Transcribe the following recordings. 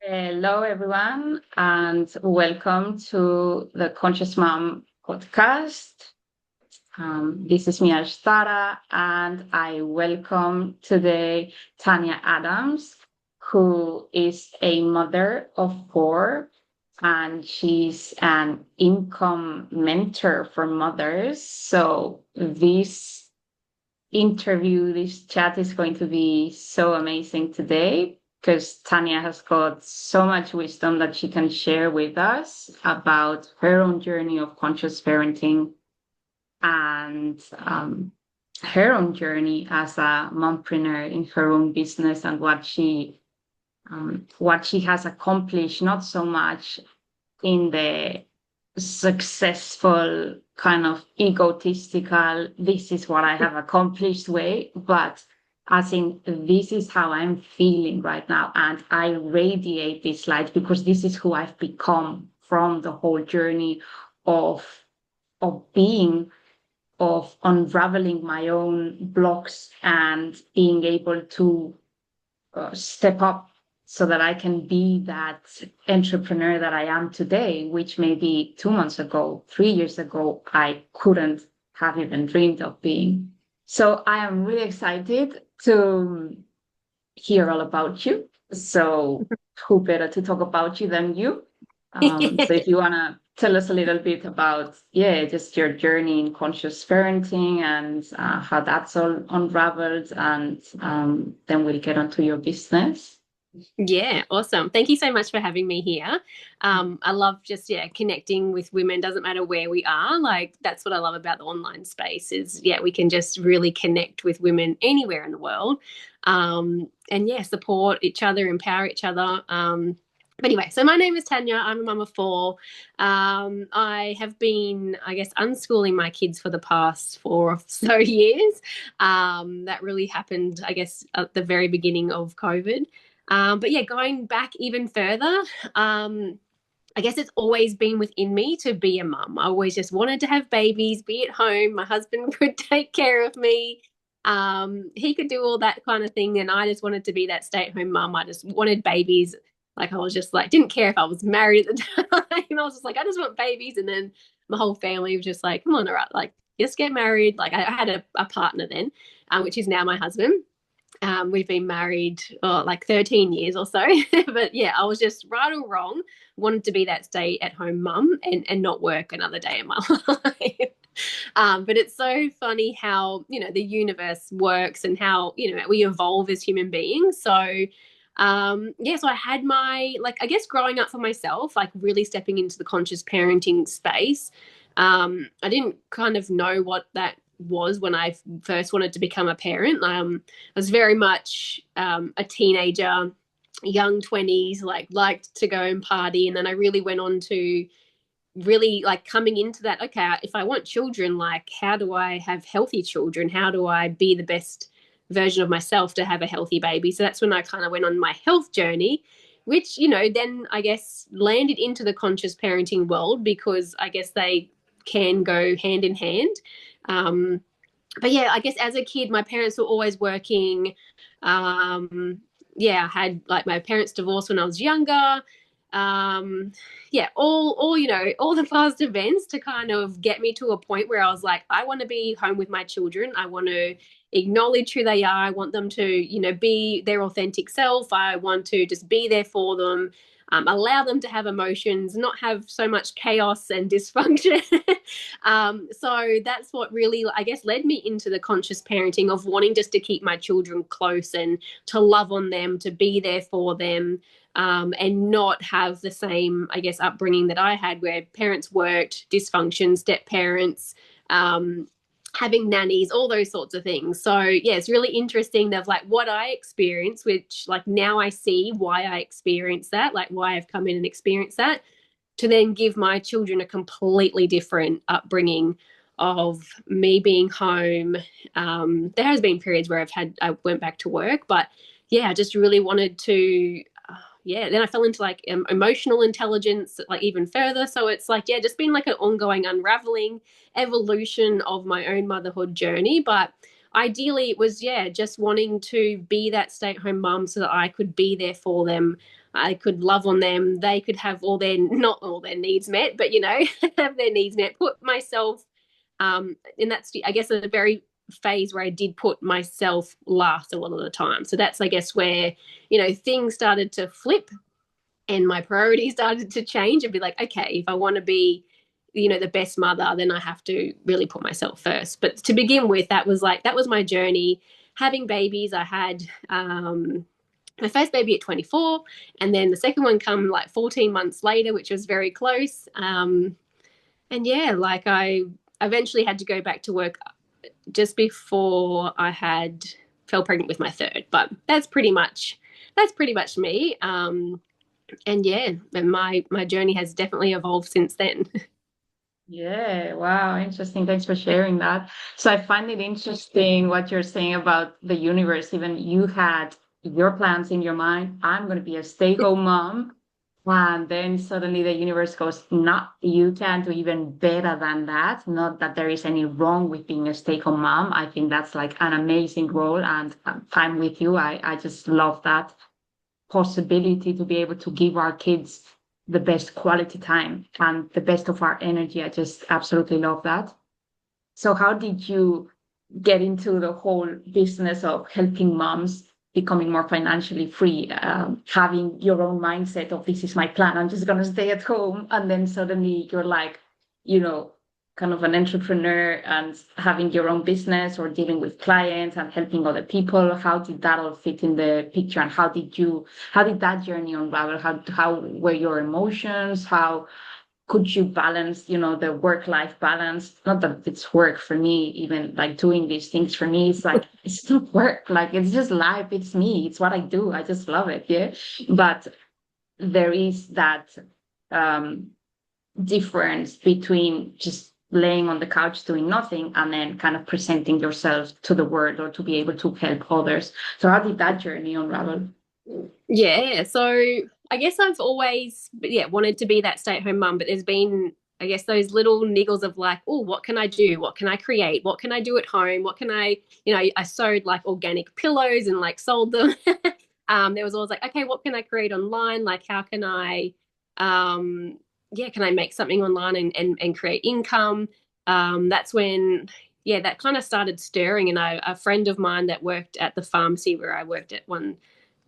Hello, everyone, and welcome to the Conscious Mom podcast. This is me, Ashtara, and I welcome today Tanya Adams, who is a mother of four, and she's an income mentor for mothers. So this chat is going to be so amazing today because Tanya has got so much wisdom that she can share with us about her own journey of conscious parenting and her own journey as a mompreneur in her own business and what she has accomplished, not so much in the successful kind of egotistical, this is what I have accomplished way, but as in, this is how I'm feeling right now. And I radiate this light because this is who I've become from the whole journey of, of unraveling my own blocks and being able to step up so that I can be that entrepreneur that I am today, which maybe 2 months ago, 3 years ago, I couldn't have even dreamed of being. So I am really excited to hear all about you. So who better to talk about you than you? So if you want to tell us a little bit about, just your journey in conscious parenting and how that's all unraveled, and then we'll get onto your business. Yeah, awesome. Thank you so much for having me here. I love just connecting with women. Doesn't matter where we are. Like that's what I love about the online space is we can just really connect with women anywhere in the world. And support each other, empower each other. But anyway, so my name is Tanya. I'm a mum of four. I have been, I guess, unschooling my kids for the past 4 or so years. That really happened, I guess, at the very beginning of COVID. Going back even further, I guess it's always been within me to be a mum. I always just wanted to have babies, be at home. My husband would take care of me. He could do all that kind of thing. And I just wanted to be that stay-at-home mum. I just wanted babies. Like I was just like, didn't care if I was married at the time. I was just like, I just want babies. And then my whole family was just like, come on, all right, like just get married. Like I had a partner then, which is now my husband. We've been married like 13 years or so. But I was just right or wrong, wanted to be that stay at home mum and not work another day in my life. But it's so funny how, the universe works and how, we evolve as human beings. So, so I had like, I guess growing up for myself, like really stepping into the conscious parenting space. I didn't kind of know what that was when I first wanted to become a parent. I was very much a teenager, young 20s, like liked to go and party. And then I really went on to really like coming into that, okay, if I want children, like how do I have healthy children? How do I be the best version of myself to have a healthy baby? So that's when I kind of went on my health journey, which, then I guess landed into the conscious parenting world because I guess they can go hand in hand. I guess as a kid, my parents were always working. I had like my parents divorced when I was younger. All the past events to kind of get me to a point where I was like, I want to be home with my children. I want to acknowledge who they are. I want them to, be their authentic self. I want to just be there for them. Allow them to have emotions, not have so much chaos and dysfunction. So that's what really, I guess, led me into the conscious parenting of wanting just to keep my children close and to love on them, to be there for them, and not have the same, I guess, upbringing that I had where parents worked, dysfunction, step parents, having nannies, all those sorts of things. So it's really interesting of like what I experienced, which like now I see why I experienced that, like why I've come in and experienced that, to then give my children a completely different upbringing of me being home. There has been periods where I went back to work, but I just really wanted to then I fell into like emotional intelligence, like even further. So it's like, just been like an ongoing unraveling evolution of my own motherhood journey. But ideally it was, just wanting to be that stay-at-home mum so that I could be there for them, I could love on them. They could have not all their needs met, but, have their needs met, put myself, and that's, I guess, a very phase where I did put myself last a lot of the time. So that's, I guess, where, things started to flip and my priorities started to change and be like, okay, if I want to be, the best mother, then I have to really put myself first. But to begin with, that was my journey. Having babies, I had my first baby at 24, and then the second one come like 14 months later, which was very close. And yeah, like I eventually had to go back to work just before I fell pregnant with my third. But that's pretty much me. And yeah, and my journey has definitely evolved since then. Yeah, wow, interesting. Thanks for sharing that. So I find it interesting what you're saying about the universe. Even you had your plans in your mind. I'm going to be a stay-home mom. And then suddenly the universe goes, no, you can do even better than that. Not that there is any wrong with being a stay-home mom. I think that's like an amazing role. And I'm with you. I just love that possibility to be able to give our kids the best quality time and the best of our energy. I just absolutely love that. So, how did you get into the whole business of helping moms becoming more financially free, having your own mindset of this is my plan, I'm just going to stay at home. And then suddenly you're like, you know, kind of an entrepreneur and having your own business or dealing with clients and helping other people. How did that all fit in the picture? And how did that journey unravel? How were your emotions? How could you balance, the work-life balance? Not that it's work for me, even like doing these things for me, it's like, it's not work. Like, it's just life. It's me. It's what I do. I just love it. Yeah. But there is that um, difference between just laying on the couch doing nothing and then kind of presenting yourself to the world or to be able to help others. So how did that journey unravel? Yeah, so I guess I've always wanted to be that stay-at-home mum, but there's been, I guess, those little niggles of like, oh, what can I do? What can I create? What can I do at home? What can I sewed like organic pillows and like sold them. There was always like, okay, what can I create online? Like, how can I can I make something online and create income? That's when that kind of started stirring. And a friend of mine that worked at the pharmacy where I worked at one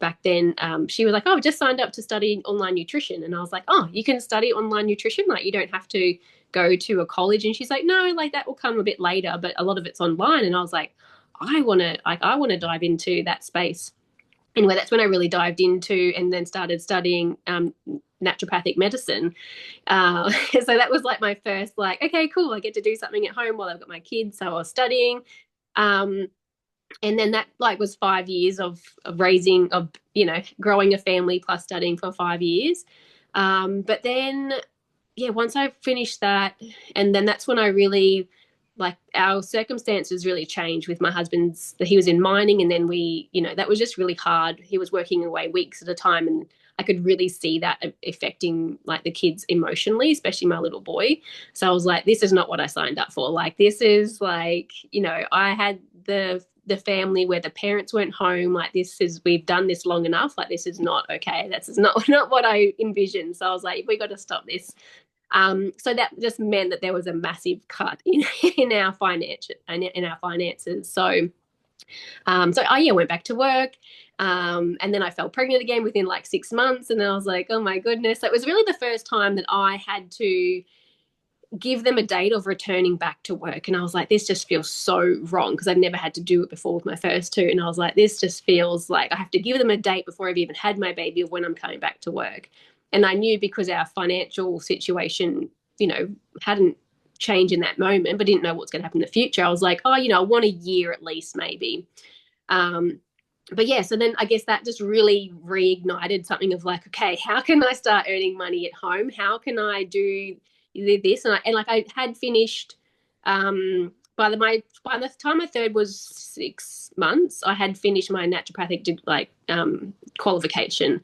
back then, she was like, oh, I've just signed up to study online nutrition. And I was like, oh, you can study online nutrition? Like, you don't have to go to a college? And she's like, no, like that will come a bit later, but a lot of it's online. And I was like, I want to dive into that space. Anyway, that's when I really dived into and then started studying naturopathic medicine. So that was like my first, like, okay, cool, I get to do something at home while I've got my kids. So I was studying. And then that like was 5 years of raising, of growing a family plus studying for 5 years. But then once I finished that, and then that's when I really, like, our circumstances really changed with my husband's. He was in mining, and then that was just really hard. He was working away weeks at a time, and I could really see that affecting like the kids emotionally, especially my little boy. So I was like, this is not what I signed up for. Like, this is like, I had the family where the parents weren't home. Like, we've done this long enough. Like, this is not okay. This is not what I envisioned. So I was like, we got to stop this. So that just meant that there was a massive cut in our finances. So I went back to work. And then I fell pregnant again within like 6 months. And then I was like, oh my goodness. So it was really the first time that I had to give them a date of returning back to work. And I was like, this just feels so wrong, because I'd never had to do it before with my first two. And I was like, this just feels like I have to give them a date before I've even had my baby of when I'm coming back to work. And I knew, because our financial situation, hadn't changed in that moment, but didn't know what's going to happen in the future. I was like, oh, I want a year at least, maybe. But yeah, so then I guess that just really reignited something of like, okay, how can I start earning money at home? How can I do this? And I had finished, by the time my third was 6 months, I had finished my naturopathic qualification.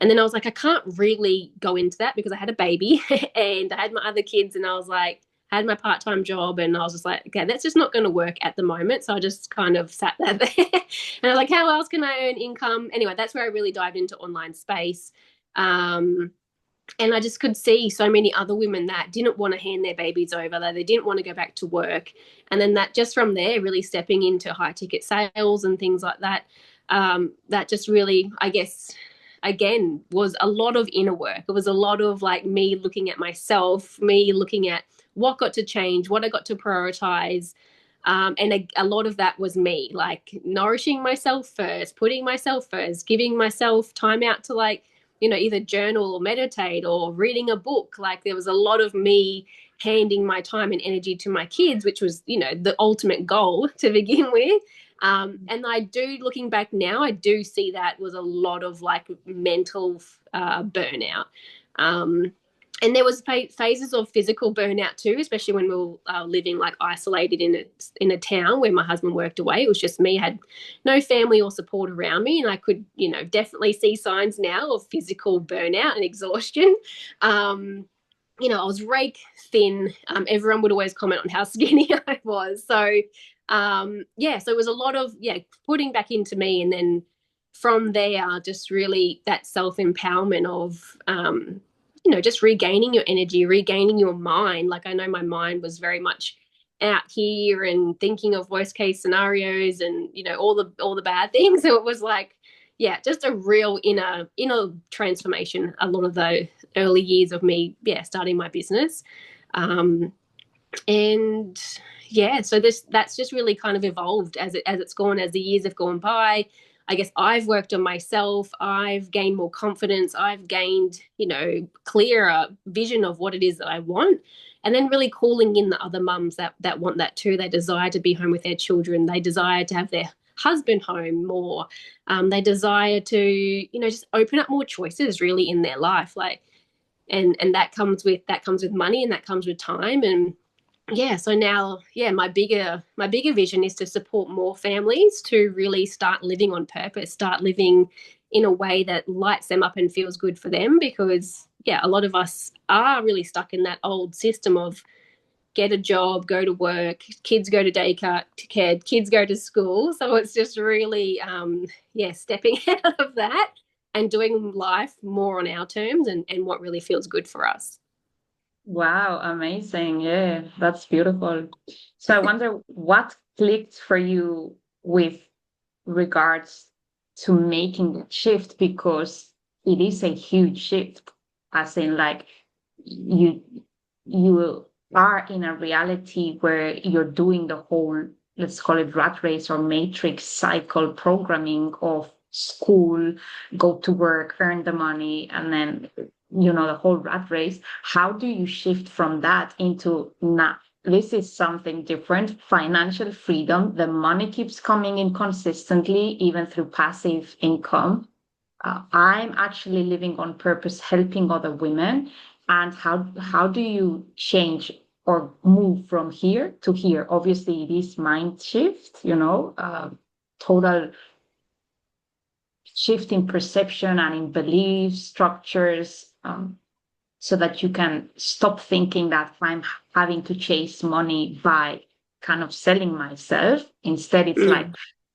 And then I was like, I can't really go into that because I had a baby and I had my other kids, and I was like, I had my part-time job, and I was just like, okay, that's just not going to work at the moment. So I just kind of sat there and I was like, how else can I earn income? Anyway, that's where I really dived into online space. And I just could see so many other women that didn't want to hand their babies over, that they didn't want to go back to work. And then that just from there, really stepping into high ticket sales and things like that, that just really, I guess, again, was a lot of inner work. It was a lot of like me looking at myself, me looking at what got to change, what I got to prioritize. And a lot of that was me, like nourishing myself first, putting myself first, giving myself time out to like, either journal or meditate or reading a book. Like there was a lot of me handing my time and energy to my kids, which was, the ultimate goal to begin with. And I do, looking back now, I do see that was a lot of like mental burnout. And there was phases of physical burnout too, especially when we were living like isolated in a town where my husband worked away. It was just me, had no family or support around me, and I could, definitely see signs now of physical burnout and exhaustion. I was rake thin. Everyone would always comment on how skinny I was. So, so it was a lot of, putting back into me. And then from there, just really that self-empowerment of, just regaining your energy, regaining your mind. Like I know my mind was very much out here and thinking of worst case scenarios and, all the bad things. So it was like, just a real inner transformation. A lot of the early years of me, starting my business. So that's just really kind of evolved as it's gone, as the years have gone by. I guess I've worked on myself. I've gained more confidence. I've gained, clearer vision of what it is that I want. And then really calling in the other mums that want that too. They desire to be home with their children. They desire to have their husband home more. They desire to, just open up more choices really in their life. Like, and that comes with money, and that comes with time. And so now, my bigger vision is to support more families to really start living on purpose, start living in a way that lights them up and feels good for them. Because a lot of us are really stuck in that old system of get a job, go to work, kids go to daycare, kids go to school. So it's just really, stepping out of that and doing life more on our terms and what really feels good for us. Wow, amazing. Yeah, that's beautiful. So I wonder what clicked for you with regards to making that shift, because it is a huge shift, as in like you you are in a reality where you're doing the whole, let's call it rat race or matrix cycle programming of school, go to work, earn the money, and then the whole rat race. How do you shift from that into, nah, this is something different, financial freedom, the money keeps coming in consistently, even through passive income. I'm actually living on purpose, helping other women. And how do you change or move from here to here? Obviously, it is mind shift, total shift in perception and in belief structures, so that you can stop thinking that I'm having to chase money by kind of selling myself. Instead, it's like,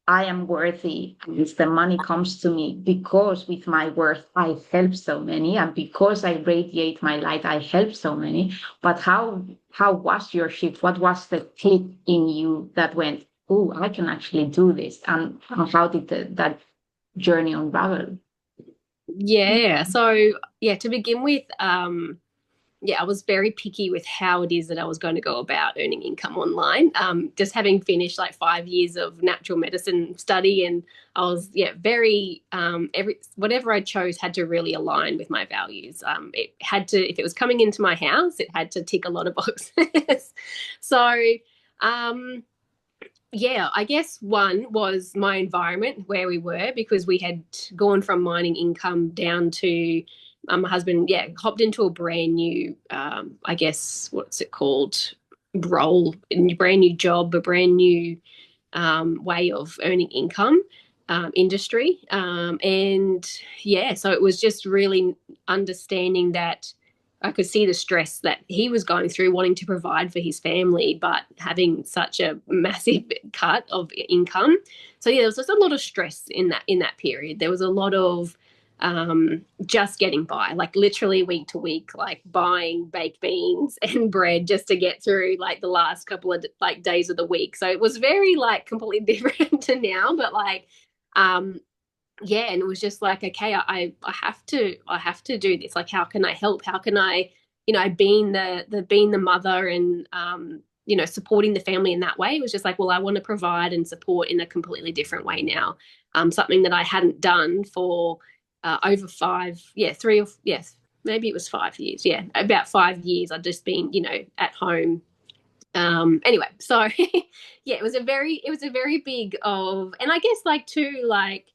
I am worthy, and the money comes to me because with my worth, I help so many. And because I radiate my light, I help so many. But how was your shift? What was the click in you that went, oh, I can actually do this? And how did that journey unravel? So to begin with, I was very picky with how it is that I was going to go about earning income online. Just having finished like 5 years of natural medicine study, and I was very whatever I chose had to really align with my values. It had to, if it was coming into my house, it had to tick a lot of boxes. So I guess one was my environment where we were, because we had gone from mining income down to my husband, hopped into a brand new, I guess, what's it called, role, a brand new job, a brand new way of earning income, industry. So it was just really understanding that I could see the stress that he was going through, wanting to provide for his family, but having such a massive cut of income. So there was just a lot of stress in that period. There was a lot of just getting by, like literally week to week, like buying baked beans and bread just to get through like the last couple of like days of the week. So it was very like completely different to now, but like yeah, and it was just like, okay, I have to do this. Like, how can I help? How can I, being the mother and supporting the family in that way, it was just like, well, I want to provide and support in a completely different way now. Something that I hadn't done for over maybe it was 5 years. Yeah, about 5 years. I'd just been, at home. Anyway, so yeah, it was a very big of, and I guess like too, like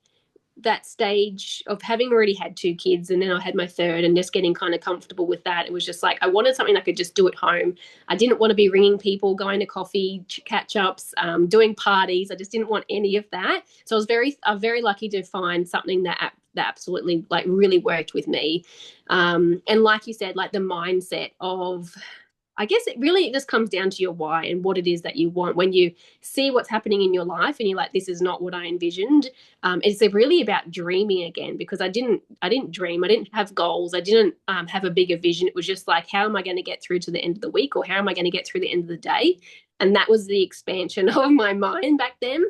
that stage of having already had two kids and then I had my third and just getting kind of comfortable with that. It was just like I wanted something I could just do at home. I didn't want to be ringing people, going to coffee catch ups, doing parties. I just didn't want any of that. So I'm very lucky to find something that absolutely like really worked with me. And like you said, like the mindset of, I guess it just comes down to your why and what it is that you want. When you see what's happening in your life and you're like, this is not what I envisioned. It's really about dreaming again, because I didn't dream. I didn't have goals. I didn't have a bigger vision. It was just like, how am I going to get through to the end of the week, or how am I going to get through the end of the day? And that was the expansion of my mind back then.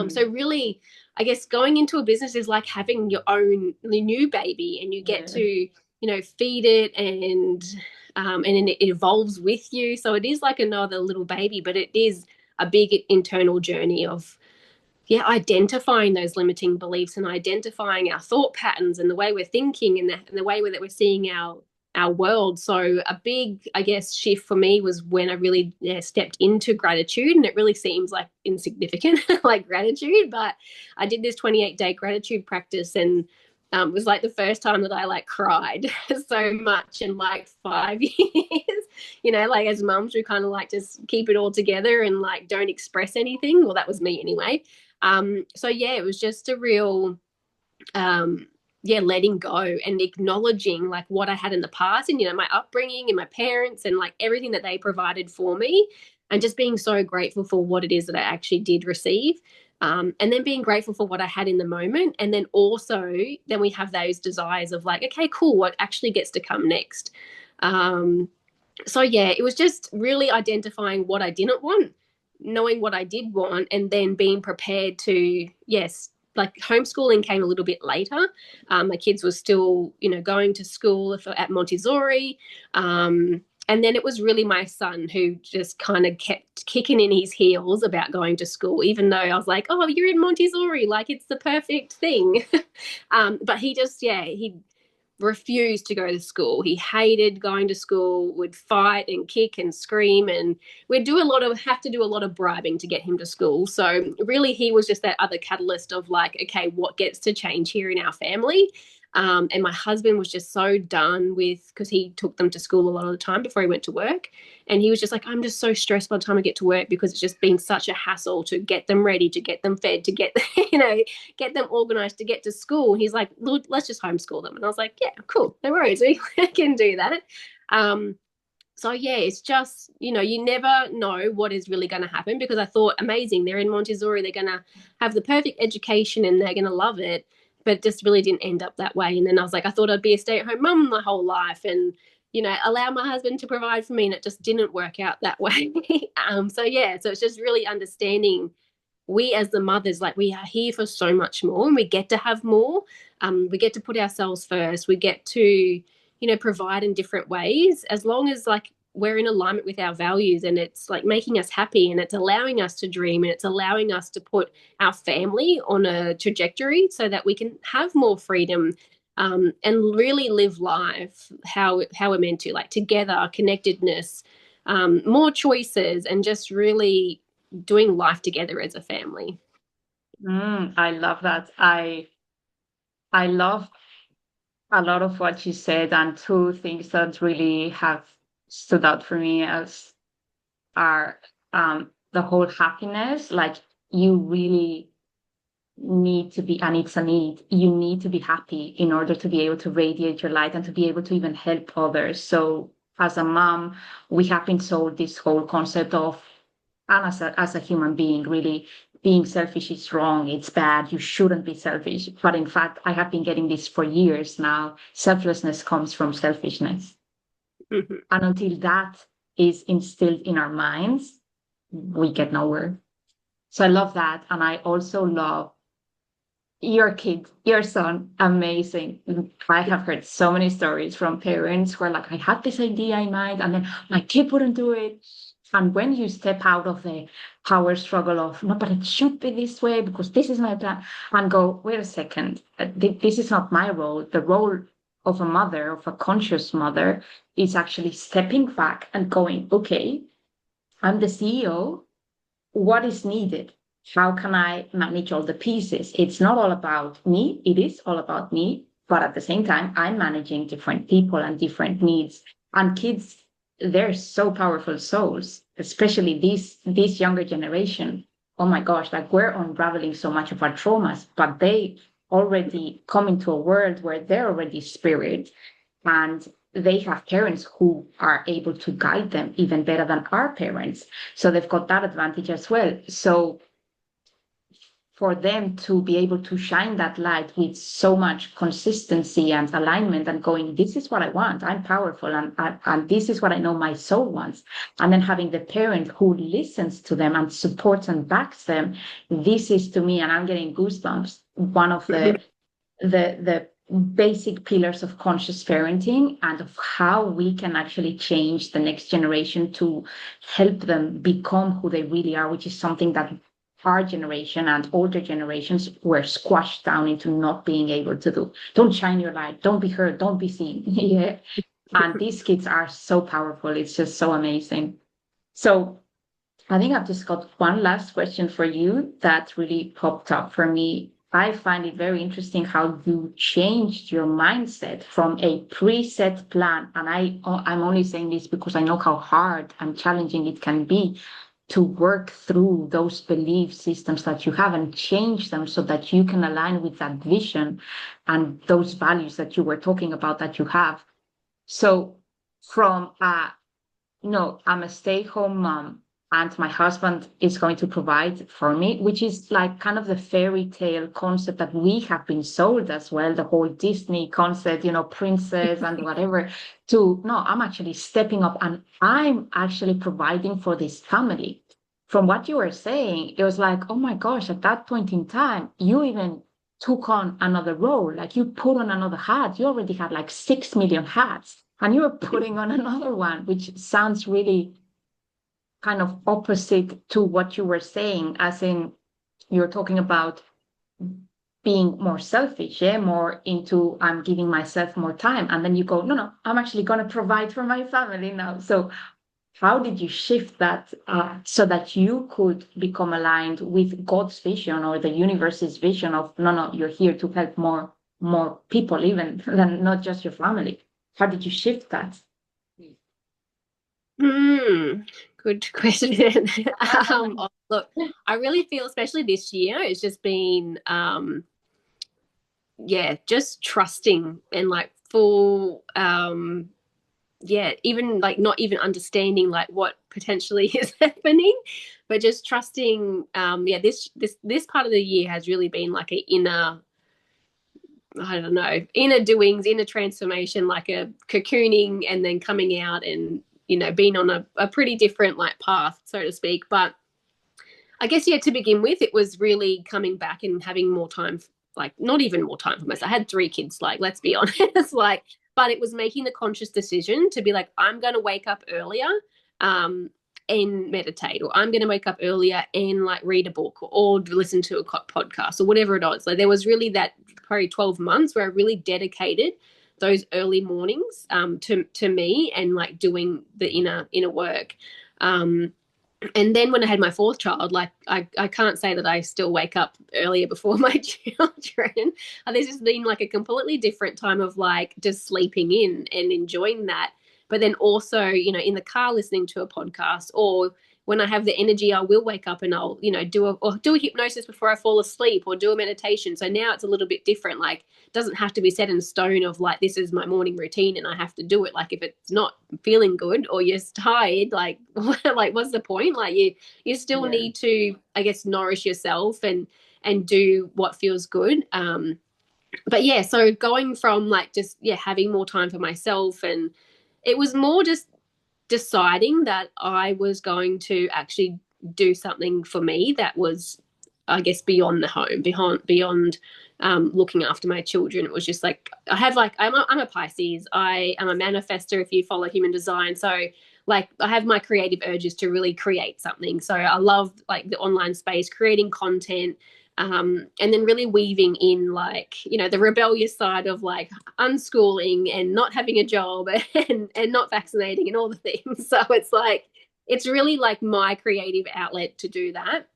So really, I guess going into a business is like having your own new baby, and you get to, feed it and then it evolves with you. So it is like another little baby, but it is a big internal journey of, identifying those limiting beliefs and identifying our thought patterns and the way we're thinking and the way that we're seeing our world. So a big, I guess, shift for me was when I really stepped into gratitude, and it really seems like insignificant, like gratitude, but I did this 28-day gratitude practice, and it was like the first time that I like cried so much in like 5 years. Like as mums, we kind of like just keep it all together and like don't express anything. Well, that was me anyway. So yeah, it was just a real letting go and acknowledging like what I had in the past and, my upbringing and my parents and like everything that they provided for me, and just being so grateful for what it is that I actually did receive. And then being grateful for what I had in the moment. And then also, then we have those desires of like, okay, cool, what actually gets to come next? So yeah, it was just really identifying what I didn't want, knowing what I did want, and then being prepared to, yes, like homeschooling came a little bit later. My kids were still, going to school at Montessori. And then it was really my son who just kind of kept kicking in his heels about going to school, even though I was like, oh, you're in Montessori, like it's the perfect thing. But he just, he refused to go to school. He hated going to school, would fight and kick and scream, and we'd have to do a lot of bribing to get him to school. So really he was just that other catalyst of like, okay, what gets to change here in our family? And my husband was just so done with, because he took them to school a lot of the time before he went to work. And he was just like, I'm just so stressed by the time I get to work, because it's just been such a hassle to get them ready, to get them fed, to get, get them organized, to get to school. And he's like, look, let's just homeschool them. And I was like, yeah, cool. No worries. We can do that. So yeah, it's just, you never know what is really going to happen, because I thought, amazing, they're in Montessori, they're going to have the perfect education and they're going to love it. But just really didn't end up that way. And then I was like, I thought I'd be a stay-at-home mum my whole life and, allow my husband to provide for me. And it just didn't work out that way. So it's just really understanding, we as the mothers, like we are here for so much more, and we get to have more. We get to put ourselves first. We get to, provide in different ways, as long as like we're in alignment with our values, and it's like making us happy, and it's allowing us to dream, and it's allowing us to put our family on a trajectory so that we can have more freedom, and really live life how we're meant to, like together, connectedness, more choices, and just really doing life together as a family. I love that. I love a lot of what you said, and two things that really have stood out for me as are the whole happiness. Like you really need to be, and it's a need, you need to be happy in order to be able to radiate your light and to be able to even help others. So as a mom, we have been sold this whole concept of, and as a human being, really, being selfish is wrong, it's bad, you shouldn't be selfish. But in fact, I have been getting this for years now. Selflessness comes from selfishness. Mm-hmm. And until that is instilled in our minds, we get nowhere. So I love that. And I also love your kid, your son, amazing. I have heard so many stories from parents who are like, I had this idea in mind, and then my kid wouldn't do it. And when you step out of the power struggle of, no, but it should be this way because this is my plan, and go, wait a second, this is not my role. The role of a mother, of a conscious mother, is actually stepping back and going, okay, I'm the CEO. What is needed? How can I manage all the pieces? It's not all about me. It is all about me. But at the same time, I'm managing different people and different needs. And kids, they're so powerful souls, especially this younger generation. Oh my gosh, like we're unraveling so much of our traumas, but they already come into a world where they're already spirit and they have parents who are able to guide them even better than our parents. So they've got that advantage as well. So for them to be able to shine that light with so much consistency and alignment and going, this is what I want, I'm powerful, and this is what I know my soul wants. And then having the parent who listens to them and supports and backs them, this is to me, and I'm getting goosebumps, one of the basic pillars of conscious parenting and of how we can actually change the next generation to help them become who they really are, which is something that our generation and older generations were squashed down into not being able to do. Don't shine your light, don't be heard, don't be seen. Yeah. And these kids are so powerful. It's just so amazing. So I think I've just got one last question for you that really popped up for me. I find it very interesting how you changed your mindset from a preset plan. And I'm only saying this because I know how hard and challenging it can be to work through those belief systems that you have and change them so that you can align with that vision and those values that you were talking about that you have. So from no, I'm a stay-home mom and my husband is going to provide for me, which is like kind of the fairy tale concept that we have been sold as well, the whole Disney concept, princess and whatever, to no, I'm actually stepping up and I'm actually providing for this family. From what you were saying, it was like, oh my gosh, at that point in time, you even took on another role, like you put on another hat. You already had like 6 million hats and you were putting on another one, which sounds really kind of opposite to what you were saying, as in you're talking about being more selfish, yeah, more into I'm giving myself more time. And then you go, no, I'm actually going to provide for my family now. So how did you shift that so that you could become aligned with God's vision or the universe's vision of, no, you're here to help more people, even than not just your family? How did you shift that? Good question. Look, I really feel, especially this year, it's just been, just trusting and like full, even like not even understanding like what potentially is happening, but just trusting. This part of the year has really been like an inner, I don't know, inner doings, inner transformation, like a cocooning and then coming out and, being on a pretty different like path, so to speak. But I guess, to begin with, it was really coming back and having more time, like not even more time for myself. I had 3 kids, like, let's be honest, like, but it was making the conscious decision to be like, I'm going to wake up earlier and meditate, or I'm going to wake up earlier and like read a book or listen to a podcast or whatever it is. Like there was really that probably 12 months where I really dedicated those early mornings to me and like doing the inner work. And then when I had my 4th child, like I can't say that I still wake up earlier before my children. There's just been like a completely different time of like just sleeping in and enjoying that. But then also, in the car listening to a podcast or, when I have the energy, I will wake up and I'll, do a hypnosis before I fall asleep or do a meditation. So now it's a little bit different. Like, it doesn't have to be set in stone of like, this is my morning routine and I have to do it. Like, if it's not feeling good or you're tired, like, like what's the point? Like, you still need to, I guess, nourish yourself and do what feels good. But yeah, so going from like just having more time for myself, and it was more just deciding that I was going to actually do something for me that was, I guess, beyond the home, beyond looking after my children. It was just like, I'm a Pisces. I am a manifester if you follow human design. So like, I have my creative urges to really create something. So I love like the online space, creating content, and then really weaving in like, the rebellious side of like unschooling and not having a job and not vaccinating and all the things. So it's like, it's really like my creative outlet to do that.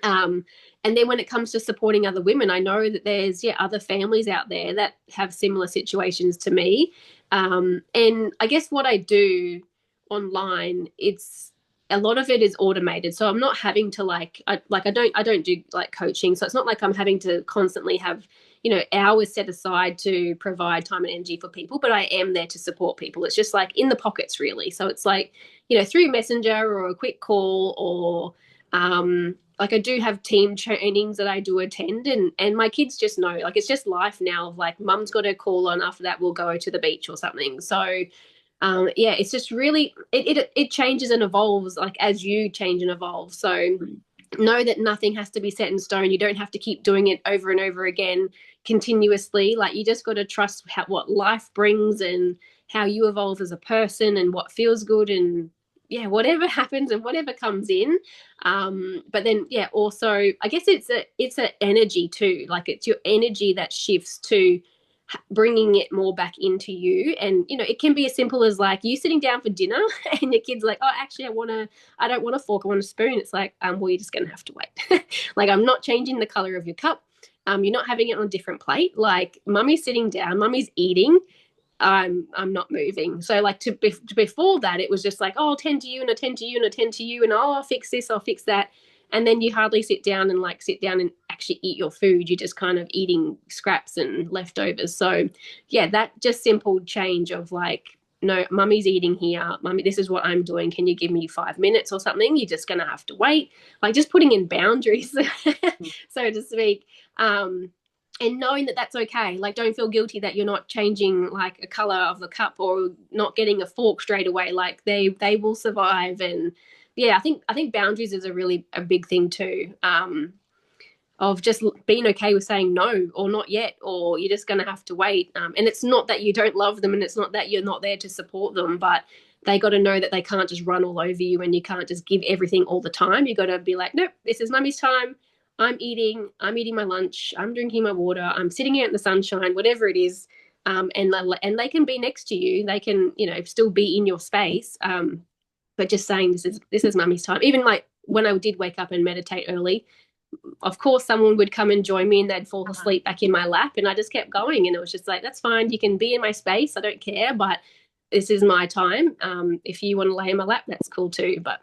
And then when it comes to supporting other women, I know that there's other families out there that have similar situations to me. And I guess what I do online, it's a lot of it is automated. So I'm not having to I don't do like coaching. So it's not like I'm having to constantly have, hours set aside to provide time and energy for people, but I am there to support people. It's just like in the pockets really. So it's like, through Messenger or a quick call or, like I do have team trainings that I do attend, and my kids just know, like, it's just life now of like, mum's got her call on, after that we'll go to the beach or something. So it's just really, it changes and evolves like as you change and evolve. So know that nothing has to be set in stone. You don't have to keep doing it over and over again continuously. Like, you just got to trust what life brings and how you evolve as a person and what feels good, and whatever happens and whatever comes in. But then also I guess it's an energy too. Like, it's your energy that shifts to bringing it more back into you. And it can be as simple as like you sitting down for dinner and your kid's like, oh, actually I don't want a fork, I want a spoon. It's like, well, you're just gonna have to wait. Like, I'm not changing the color of your cup. You're not having it on a different plate. Like, mummy's sitting down, mummy's eating, I'm not moving. So like before that, it was just like, oh, I'll tend to you and attend to you and attend to you, and oh, I'll fix this, I'll fix that. And then you hardly sit down and actually eat your food. You're just kind of eating scraps and leftovers. So that just simple change of like, no, mummy's eating here, mummy, this is what I'm doing, can you give me 5 minutes or something? You're just gonna have to wait. Like, just putting in boundaries, so to speak. And knowing that that's okay. Like, don't feel guilty that you're not changing like a color of the cup or not getting a fork straight away. Like, they will survive. And I think boundaries is a big thing too. Of just being okay with saying no or not yet, or you're just going to have to wait. And it's not that you don't love them, and it's not that you're not there to support them, but they got to know that they can't just run all over you, and you can't just give everything all the time. You got to be like, nope, this is mummy's time. I'm eating my lunch, I'm drinking my water, I'm sitting out in the sunshine, whatever it is. And they can be next to you. They can, still be in your space. But just saying, this is mummy's time. Even like when I did wake up and meditate early, of course someone would come and join me and they'd fall asleep back in my lap, and I just kept going. And it was just like, that's fine, you can be in my space, I don't care, but this is my time. If you want to lay in my lap, that's cool too. But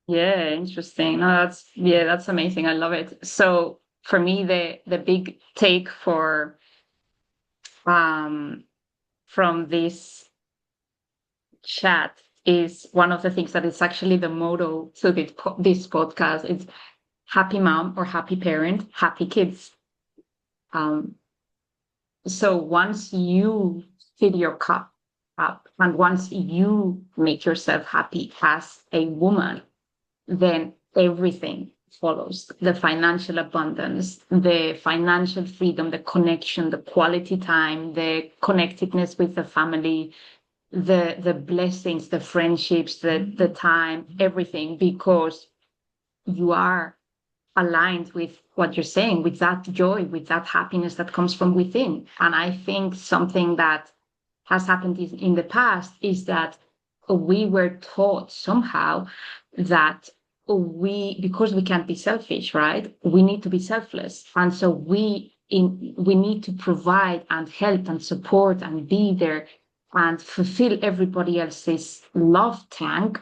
Yeah, interesting. No, that's amazing. I love it. So for me, the big take from this chat is one of the things that is actually the motto to this podcast. It's happy mom or happy parent, happy kids. So once you fill your cup up and once you make yourself happy as a woman, then everything follows. The financial abundance, the financial freedom, the connection, the quality time, the connectedness with the family, the blessings, the friendships, the time, everything, because you are aligned with what you're saying, with that joy, with that happiness that comes from within. And I think something that has happened in the past is that we were taught somehow that because we can't be selfish, right? We need to be selfless. And so we need to provide and help and support and be there and fulfill everybody else's love tank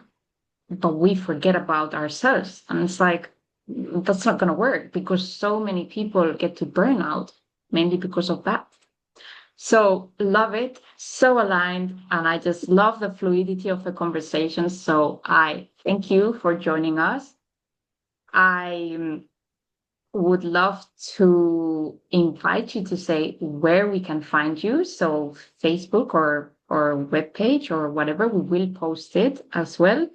but we forget about ourselves. And it's like, that's not going to work because so many people get to burnout mainly because of that. So love it, so aligned, and I just love the fluidity of the conversation. So I thank you for joining us. I would love to invite you to say where we can find you. So Facebook or webpage or whatever, we will post it as well.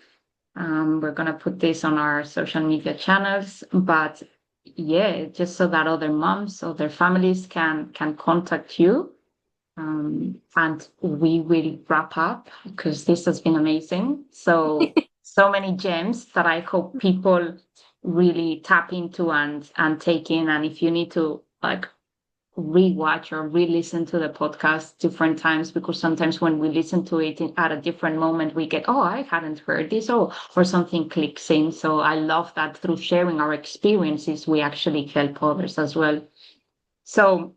We're gonna put this on our social media channels, but yeah, just so that other moms, other families can contact you. And we will wrap up because this has been amazing. So many gems that I hope people really tap into and take in. And if you need to like rewatch or re-listen to the podcast different times, because sometimes when we listen to it at a different moment, we get, oh, I hadn't heard this, or something clicks in. So I love that through sharing our experiences, we actually help others as well. So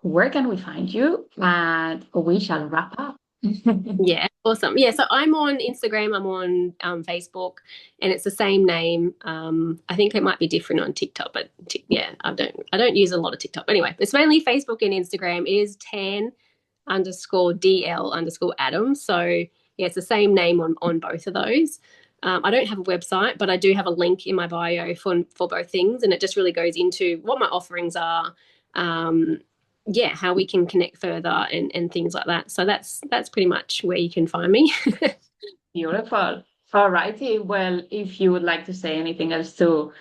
where can we find you? And we shall wrap up. Yeah, awesome. Yeah, so I'm on Instagram, I'm on Facebook, and it's the same name. I think it might be different on TikTok, but yeah, I don't use a lot of TikTok. But anyway, it's mainly Facebook and Instagram. It is tan_DL_Adams. So yeah, it's the same name on both of those. I don't have a website, but I do have a link in my bio for both things, and it just really goes into what my offerings are. Yeah, how we can connect further and things like that. So that's pretty much where you can find me. Beautiful. All righty. Well, if you would like to say anything else to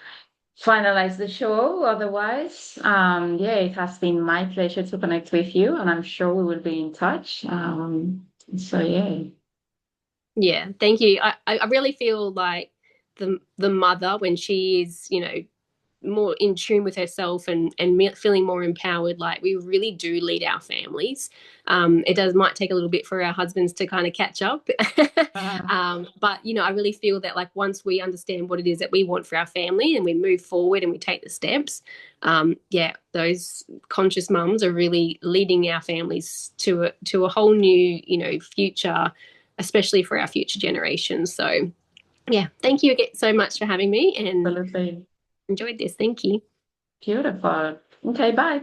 finalize the show, otherwise, yeah, it has been my pleasure to connect with you, and I'm sure we will be in touch. So yeah. Yeah, thank you. I really feel like the mother, when she is, more in tune with herself and feeling more empowered, like we really do lead our families. It might take a little bit for our husbands to kind of catch up. But I really feel that like once we understand what it is that we want for our family and we move forward and we take the steps, yeah, those conscious mums are really leading our families to a whole new future, especially for our future generations. So yeah, thank you again so much for having me, and Absolutely. enjoyed this. Thank you. Beautiful. Okay, bye.